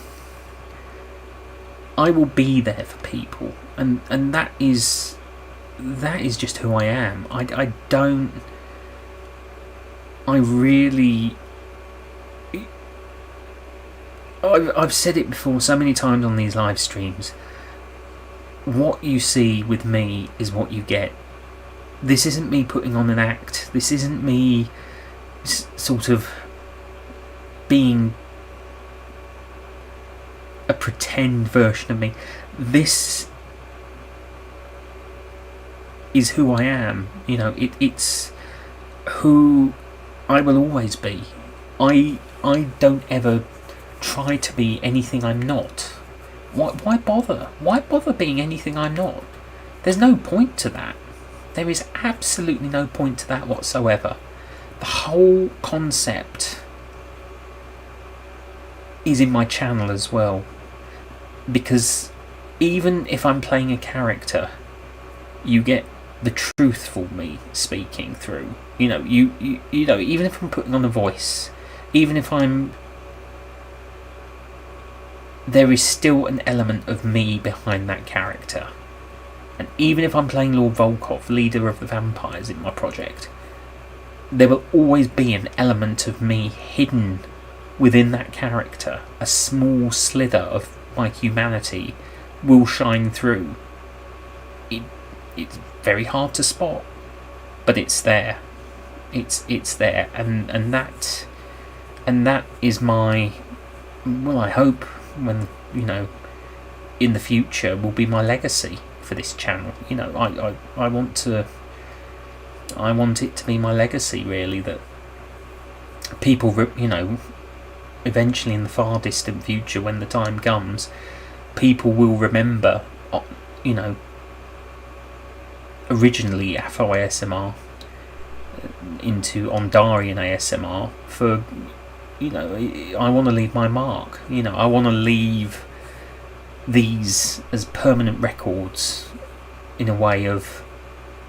be there for people, and that is just who I am. I've said it before so many times on these live streams. What you see with me is what you get. This isn't me putting on an act. This isn't me sort of being a pretend version of me. This is who I am. You know, it's who I will always be. I don't ever try to be anything I'm not. Why bother? Why bother being anything I'm not? There's no point to that. There is absolutely no point to that whatsoever. The whole concept is in my channel as well, because even if I'm playing a character, you get the truthful me speaking through. You know, you know, even if I'm putting on a voice, even if there is still an element of me behind that character. And even if I'm playing Lord Volkov, leader of the vampires in my project, there will always be an element of me hidden within that character. A small slither of my humanity will shine through. It's very hard to spot, but it's there. It's there, and that is my, well, I hope, when, you know, in the future, will be my legacy for this channel. You know, I want it to be my legacy, really, that people, you know, eventually in the far distant future, when the time comes, people will remember, you know, originally Afro ASMR into Ondarian ASMR for, you know, I want to leave my mark. You know, I want to leave these as permanent records in a way of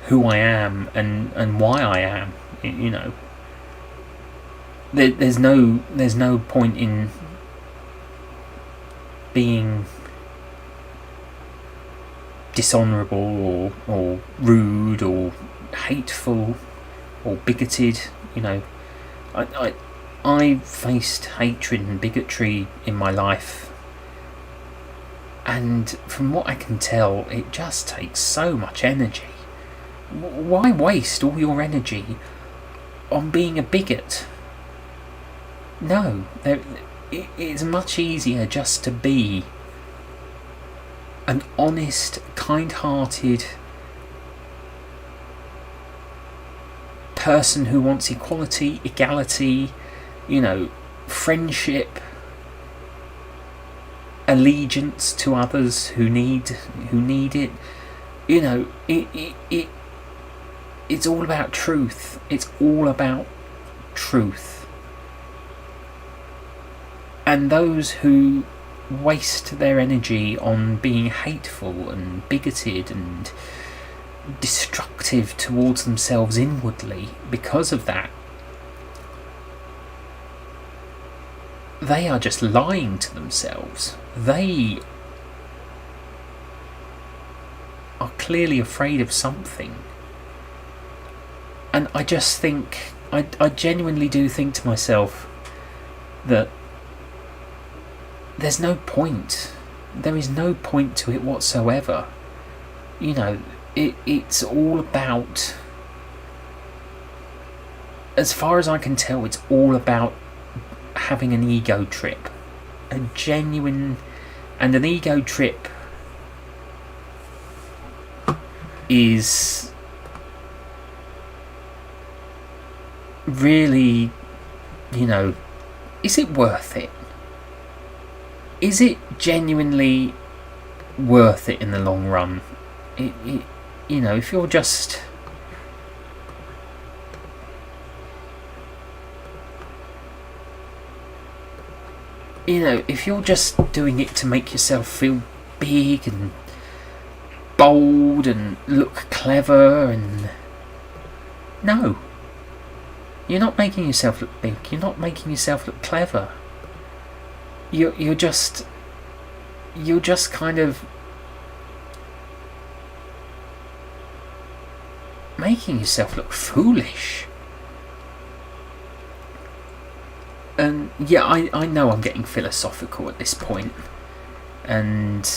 who I am and why I am. You know, there's no point in being dishonourable or rude or hateful or bigoted. You know, I faced hatred and bigotry in my life, and from what I can tell, it just takes so much energy. Why waste all your energy on being a bigot? No, it's much easier just to be an honest, kind-hearted person who wants equality, equality, you know, friendship, allegiance to others who need it. You know, it's all about truth. It's all about truth. And those who waste their energy on being hateful and bigoted and destructive towards themselves inwardly because of that, they are just lying to themselves. They are clearly afraid of something. And I just think, I genuinely do think to myself that there's no point. There is no point to it whatsoever. You know, it's all about, as far as I can tell, it's all about having an ego trip. A genuine, and an ego trip is really, you know, is it worth it? Is it genuinely worth it in the long run? You know, if you're just, you know, if you're just doing it to make yourself feel big and bold and look clever, and no, you're not making yourself look big. You're not making yourself look clever. You're just kind of making yourself look foolish. And yeah, I know I'm getting philosophical at this point, and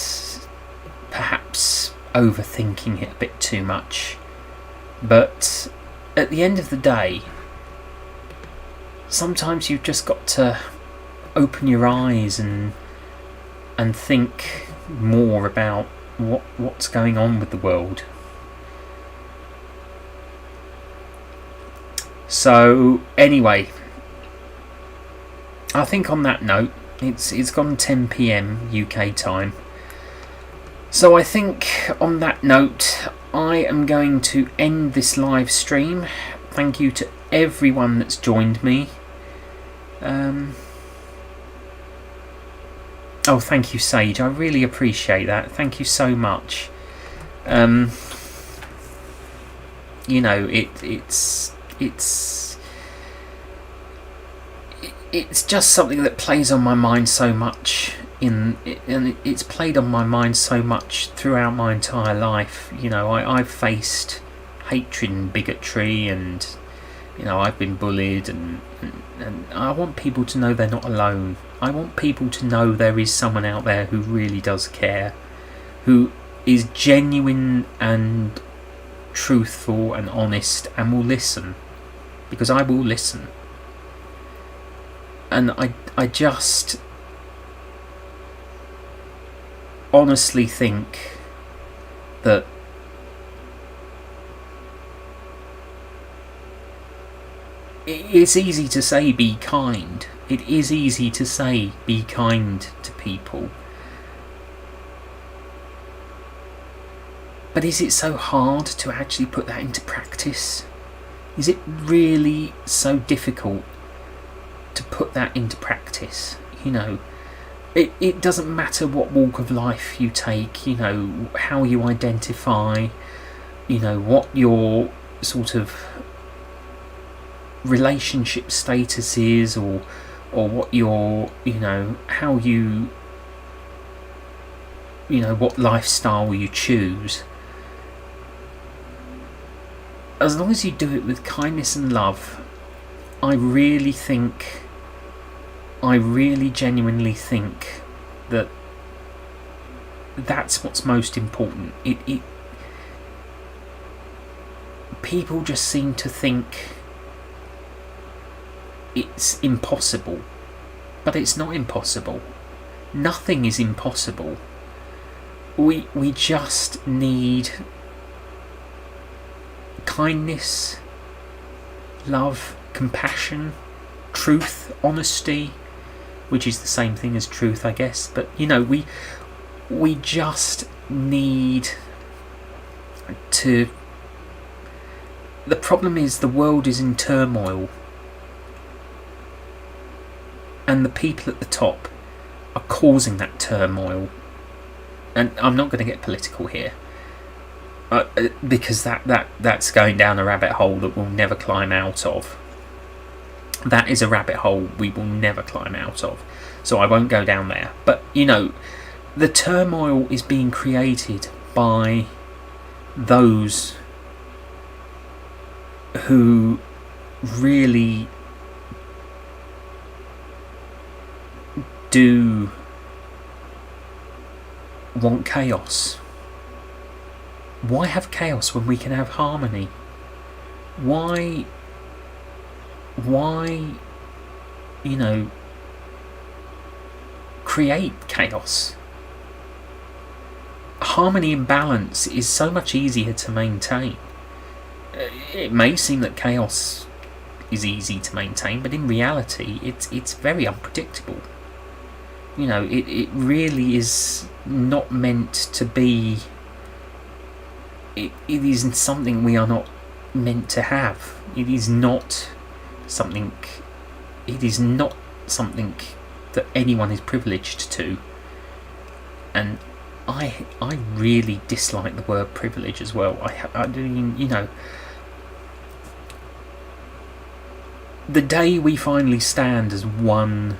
perhaps overthinking it a bit too much. But at the end of the day, sometimes you've just got to open your eyes and think more about what's going on with the world. So anyway, I think on that note, it's gone 10 PM UK time. So I think on that note, I am going to end this live stream. Thank you to everyone that's joined me. Oh, thank you, Sage. I really appreciate that. Thank you so much. You know, it's just something that plays on my mind so much, and it's played on my mind so much throughout my entire life. You know, I've faced hatred and bigotry, and you know, I've been bullied, and I want people to know they're not alone. I want people to know there is someone out there who really does care, who is genuine and truthful and honest, and will listen, because I will listen. And I just honestly think that it's easy to say be kind. It is easy to say be kind to people. But is it so hard to actually put that into practice? Is it really so difficult to put that into practice? You know, it doesn't matter what walk of life you take, you know, how you identify, you know, what your sort of relationship status is, or what your, you know, how you know, what lifestyle you choose. As long as you do it with kindness and love, I really genuinely think that that's what's most important. People just seem to think it's impossible, but it's not impossible. Nothing is impossible. We just need kindness, love, compassion, truth, honesty, which is the same thing as truth, I guess. But you know, we just need to. The problem is the world is in turmoil, and the people at the top are causing that turmoil. And I'm not going to get political here, because that's going down a rabbit hole that we'll never climb out of. That is a rabbit hole we will never climb out of, so I won't go down there. But you know, the turmoil is being created by those who really do want chaos. Why have chaos when we can have harmony? Why, create chaos? Harmony and balance is so much easier to maintain. It may seem that chaos is easy to maintain, but in reality, it's very unpredictable. It really is not meant to be. It isn't something we are not meant to have. It is not something. It is not something that anyone is privileged to. And I really dislike the word privilege as well. I mean, the day we finally stand as one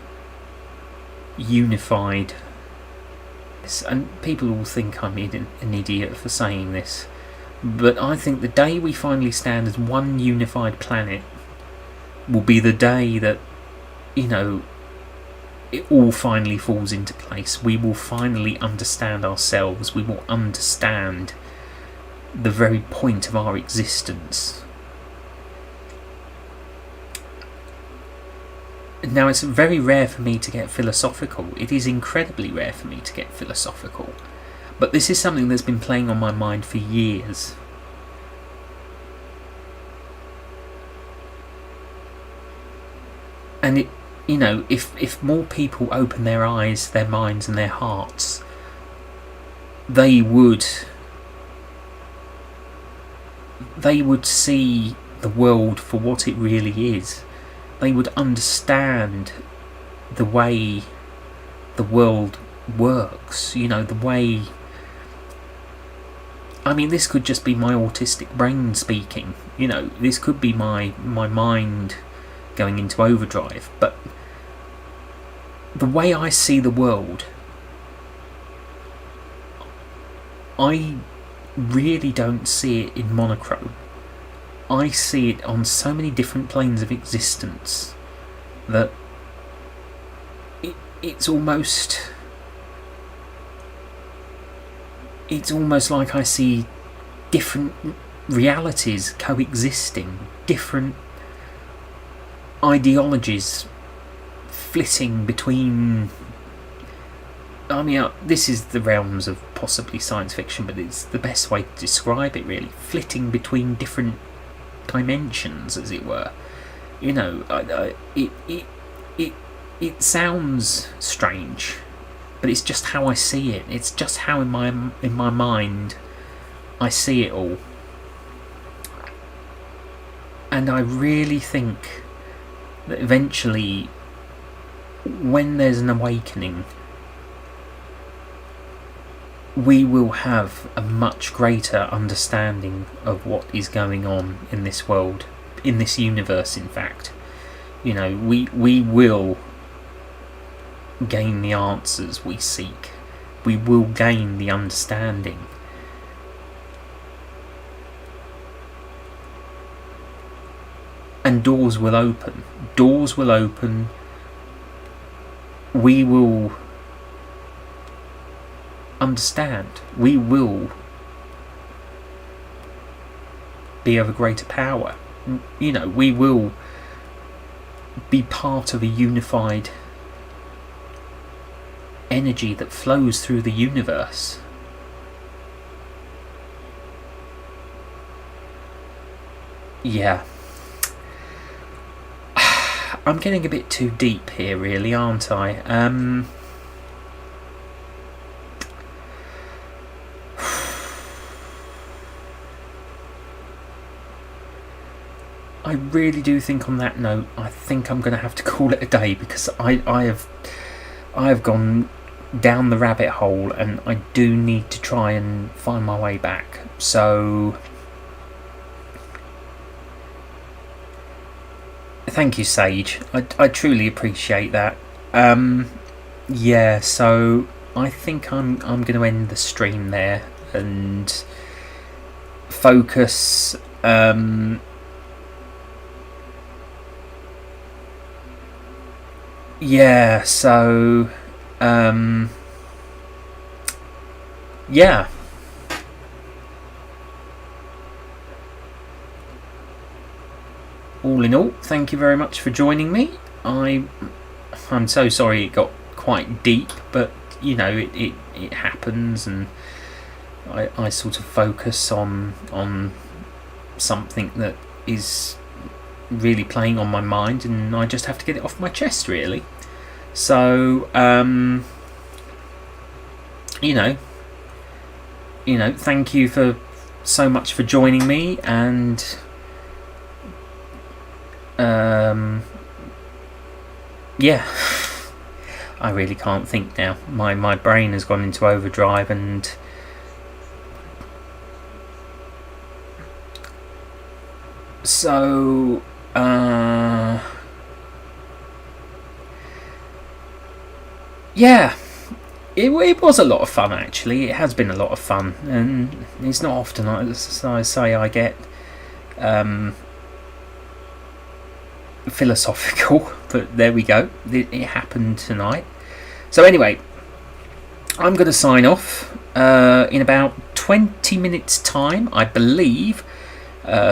unified, and people will think I'm an idiot for saying this, but I think the day we finally stand as one unified planet will be the day that, it all finally falls into place. We will finally understand ourselves. We will understand the very point of our existence. Now, it's very rare for me to get philosophical. It is incredibly rare for me to get philosophical. But this is something that's been playing on my mind for years. And it, if more people open their eyes, their minds and their hearts, they would see the world for what it really is. They would understand the way the world works, the way... I mean, this could just be my autistic brain speaking, this could be my mind going into overdrive, but the way I see the world, I really don't see it in monochrome. I see it on so many different planes of existence that it's almost like I see different realities coexisting, different ideologies flitting between... I mean, this is the realms of possibly science fiction, but it's the best way to describe it, really. Flitting between different dimensions, as it were. It sounds strange, but it's just how I see it. It's just how in my mind I see it all. And I really think that eventually, when there's an awakening, we will have a much greater understanding of what is going on in this world, in this universe, in fact. We will gain the answers we seek. We will gain the understanding. And doors will open. Doors will open. We will understand. We will be of a greater power. We will be part of a unified energy that flows through the universe. Yeah. I'm getting a bit too deep here, really, aren't I? I really do think on that note, I think I'm going to have to call it a day, because I have gone down the rabbit hole and I do need to try and find my way back. So thank you, Sage. I truly appreciate that. Yeah, so I think I'm going to end the stream there, and focus. Yeah, so yeah. All in all, thank you very much for joining me. I'm so sorry it got quite deep, but you know, it happens, and I sort of focus on something that is really playing on my mind, and I just have to get it off my chest, really. So you know, thank you for so much for joining me, and yeah, I really can't think now. My brain has gone into overdrive, and so yeah, it was a lot of fun, actually. It has been a lot of fun, and it's not often, as I say, I get philosophical, but there we go. It happened tonight. So anyway, I'm going to sign off in about 20 minutes time, I believe.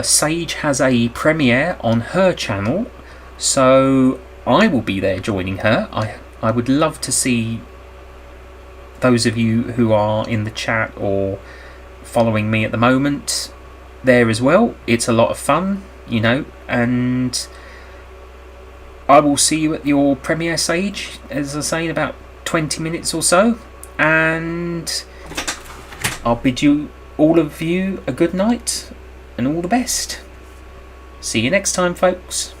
Sage has a premiere on her channel, so I will be there joining her. I would love to see those of you who are in the chat or following me at the moment there as well. It's a lot of fun, and I will see you at your premiere, Sage, as I say, in about 20 minutes or so, and I'll bid you, all of you, a good night and all the best. See you next time, folks.